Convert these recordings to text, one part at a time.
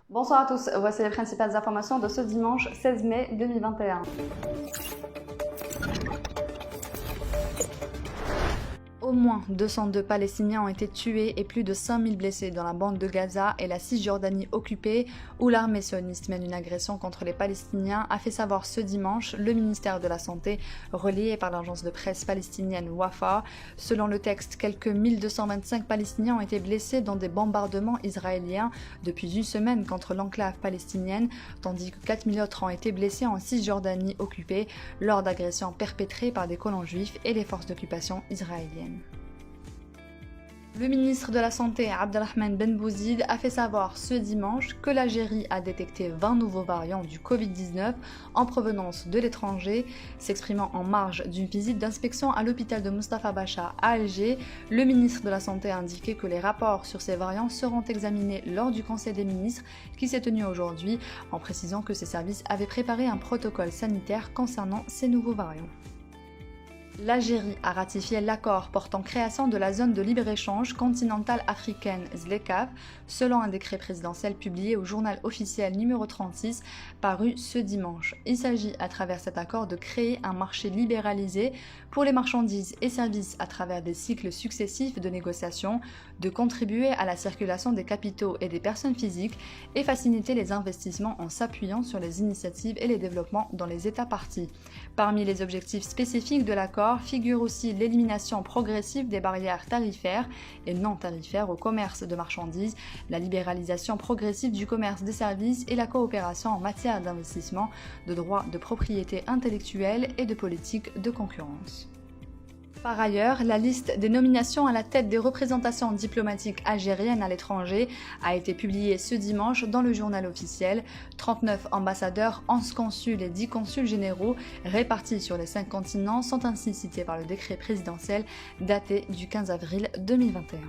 Bonsoir à tous, voici les principales informations de ce dimanche 16 mai 2021. Au moins 202 Palestiniens ont été tués et plus de 5000 blessés dans la bande de Gaza et la Cisjordanie occupée, où l'armée sioniste mène une agression contre les Palestiniens, a fait savoir ce dimanche le ministère de la Santé, relayé par l'agence de presse palestinienne Wafa. Selon le texte, quelques 1225 Palestiniens ont été blessés dans des bombardements israéliens depuis une semaine contre l'enclave palestinienne, tandis que 4000 autres ont été blessés en Cisjordanie occupée lors d'agressions perpétrées par des colons juifs et les forces d'occupation israéliennes. Le ministre de la Santé, Abdelrahman Ben Bouzid, a fait savoir ce dimanche que l'Algérie a détecté 20 nouveaux variants du Covid-19 en provenance de l'étranger. S'exprimant en marge d'une visite d'inspection à l'hôpital de Mustapha Bacha à Alger, le ministre de la Santé a indiqué que les rapports sur ces variants seront examinés lors du Conseil des ministres qui s'est tenu aujourd'hui, en précisant que ses services avaient préparé un protocole sanitaire concernant ces nouveaux variants. L'Algérie a ratifié l'accord portant création de la zone de libre-échange continentale africaine ZLECAf, selon un décret présidentiel publié au journal officiel numéro 36 paru ce dimanche. Il s'agit à travers cet accord de créer un marché libéralisé pour les marchandises et services à travers des cycles successifs de négociations, de contribuer à la circulation des capitaux et des personnes physiques et faciliter les investissements en s'appuyant sur les initiatives et les développements dans les États parties. Parmi les objectifs spécifiques de l'accord figure aussi l'élimination progressive des barrières tarifaires et non tarifaires au commerce de marchandises, la libéralisation progressive du commerce des services et la coopération en matière d'investissement, de droits de propriété intellectuelle et de politique de concurrence. Par ailleurs, la liste des nominations à la tête des représentations diplomatiques algériennes à l'étranger a été publiée ce dimanche dans le journal officiel. 39 ambassadeurs, 11 consuls et 10 consuls généraux répartis sur les 5 continents sont ainsi cités par le décret présidentiel daté du 15 avril 2021.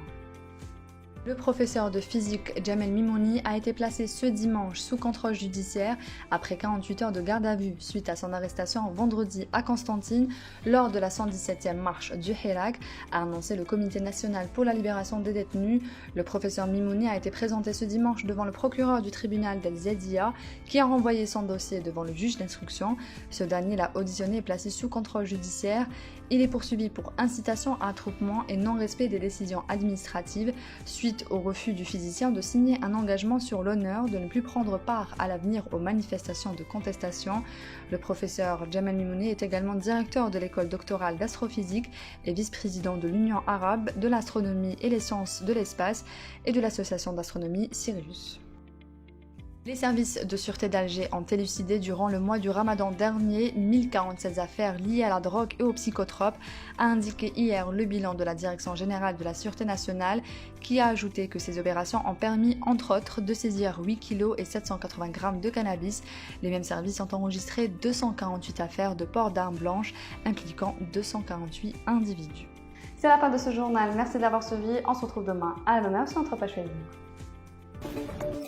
Le professeur de physique Jamel Mimouni a été placé ce dimanche sous contrôle judiciaire après 48 heures de garde à vue suite à son arrestation vendredi à Constantine lors de la 117e marche du Hirak, a annoncé le Comité national pour la libération des détenus. Le professeur Mimouni a été présenté ce dimanche devant le procureur du tribunal d'El Zaydia qui a renvoyé son dossier devant le juge d'instruction. Ce dernier l'a auditionné et placé sous contrôle judiciaire. Il est poursuivi pour incitation à attroupement et non-respect des décisions administratives suite au refus du physicien de signer un engagement sur l'honneur de ne plus prendre part à l'avenir aux manifestations de contestation. Le professeur Jamel Mimouni est également directeur de l'école doctorale d'astrophysique et vice-président de l'Union arabe de l'astronomie et les sciences de l'espace et de l'association d'astronomie Sirius. Les services de sûreté d'Alger ont élucidé durant le mois du Ramadan dernier 1047 affaires liées à la drogue et aux psychotropes, a indiqué hier le bilan de la Direction générale de la Sûreté nationale qui a ajouté que ces opérations ont permis entre autres de saisir 8 kg et 780 g de cannabis. Les mêmes services ont enregistré 248 affaires de port d'armes blanches impliquant 248 individus. C'est la fin de ce journal, merci de l'avoir suivi, on se retrouve demain à la même heure sur notre page Facebook.